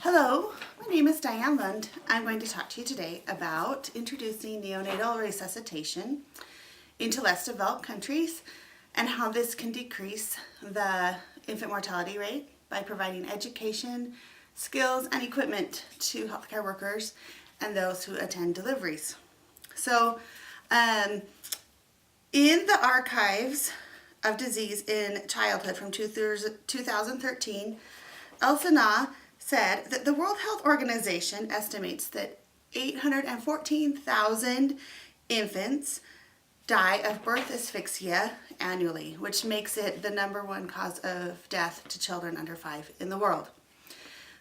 Hello, my name is Diane Lund. I'm going to talk to you today about introducing neonatal resuscitation into less developed countries and how this can decrease the infant mortality rate by providing education, skills, and equipment to healthcare workers and those who attend deliveries. So, in the Archives of Disease in Childhood from 2013, Elsa said that the World Health Organization estimates that 814,000 infants die of birth asphyxia annually, which makes it the #1 cause of death to children under 5 in the world.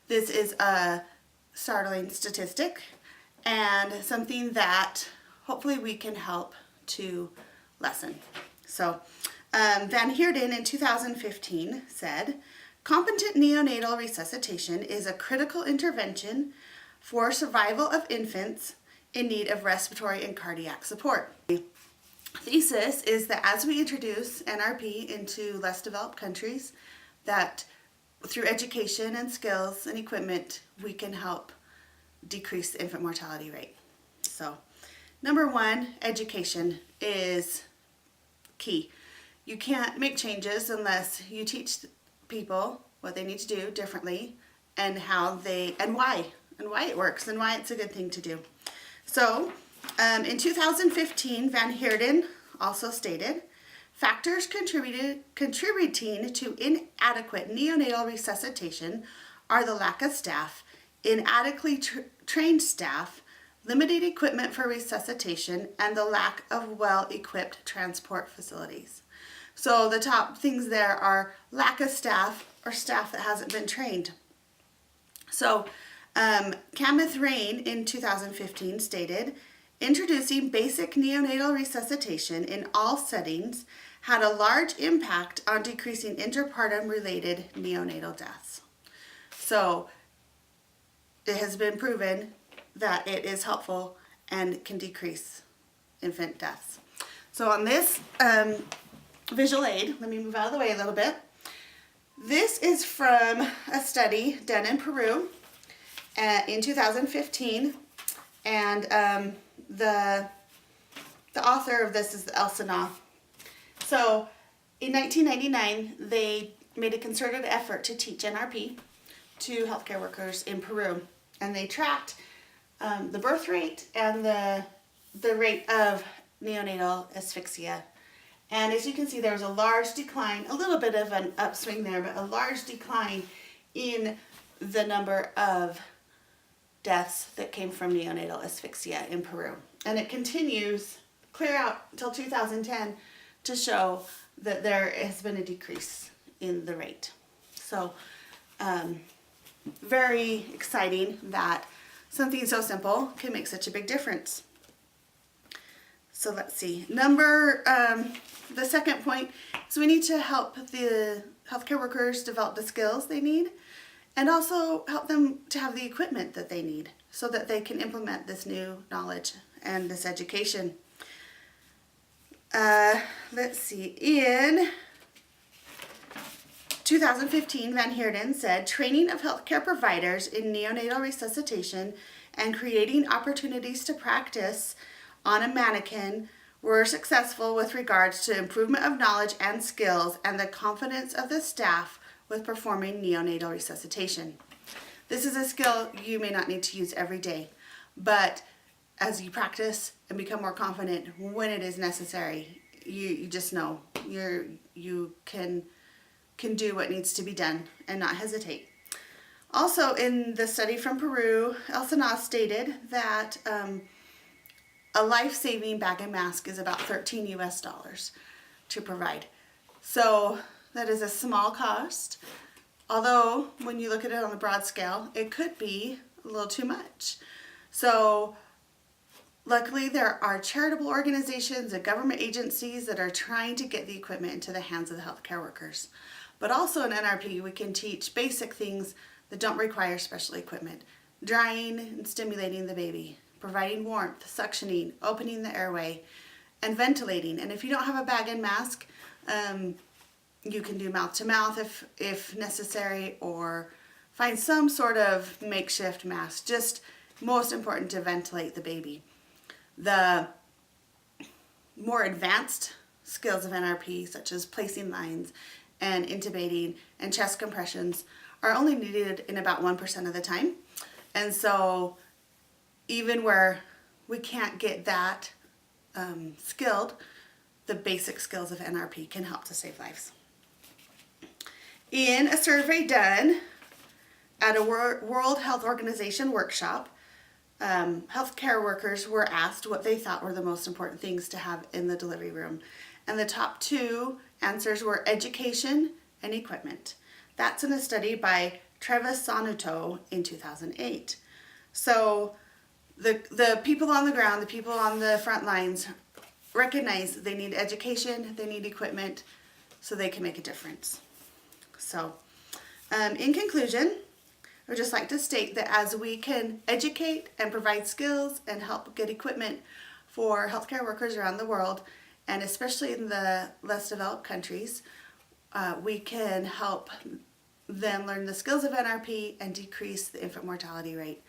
This is a startling statistic and something that hopefully we can help to lessen. So, Van Heerden in 2015 said, "Competent neonatal resuscitation is a critical intervention for survival of infants in need of respiratory and cardiac support." The thesis is that as we introduce NRP into less developed countries, that through education and skills and equipment, we can help decrease the infant mortality rate. So, #1, education is key. You can't make changes unless you teach people what they need to do differently and how they and why it works and why it's a good thing to do. So in 2015, Van Heerden also stated, factors contributing to inadequate neonatal resuscitation are the lack of staff, inadequately trained staff, limited equipment for resuscitation, and the lack of well-equipped transport facilities. So the top things there are lack of staff or staff that hasn't been trained. So Kenneth Rain in 2015 stated, introducing basic neonatal resuscitation in all settings had a large impact on decreasing interpartum related neonatal deaths. So it has been proven that it is helpful and can decrease infant deaths. So on this visual aid, let me move out of the way a little bit. This is from a study done in Peru in 2015, and the author of this is Elsa Na. So in 1999, they made a concerted effort to teach NRP to healthcare workers in Peru, and they tracked the birth rate and the rate of neonatal asphyxia. And as you can see, there was a large decline, a little bit of an upswing there, but a large decline in the number of deaths that came from neonatal asphyxia in Peru. And it continues clear out until 2010 to show that there has been a decrease in the rate. So very exciting that something so simple can make such a big difference. So let's see. The second point is we need to help the healthcare workers develop the skills they need and also help them to have the equipment that they need so that they can implement this new knowledge and this education. Let's see. In 2015, Van Heerden said, training of healthcare providers in neonatal resuscitation and creating opportunities to practice on a mannequin were successful with regards to improvement of knowledge and skills and the confidence of the staff with performing neonatal resuscitation. This is a skill you may not need to use every day, but as you practice and become more confident when it is necessary, you just know you can do what needs to be done and not hesitate. Also, in the study from Peru, Elsa Na stated that a life-saving bag and mask is about $13 US to provide. So that is a small cost, although when you look at it on a broad scale, it could be a little too much. So luckily there are charitable organizations and government agencies that are trying to get the equipment into the hands of the healthcare workers. But also in NRP, we can teach basic things that don't require special equipment. Drying and stimulating the baby, providing warmth, suctioning, opening the airway, and ventilating. And if you don't have a bag and mask, you can do mouth to mouth if necessary, or find some sort of makeshift mask, just most important to ventilate the baby. The more advanced skills of NRP, such as placing lines and intubating and chest compressions, are only needed in about 1% of the time. And so even where we can't get that skilled, the basic skills of NRP can help to save lives. In a survey done at a World Health Organization workshop, healthcare workers were asked what they thought were the most important things to have in the delivery room. And the top two answers were education and equipment. That's in a study by Travis Sanuto in 2008. So the people on the ground, the people on the front lines recognize they need education, they need equipment, so they can make a difference. So in conclusion, I would just like to state that as we can educate and provide skills and help get equipment for healthcare workers around the world, and especially in the less developed countries, we can help them learn the skills of NRP and decrease the infant mortality rate.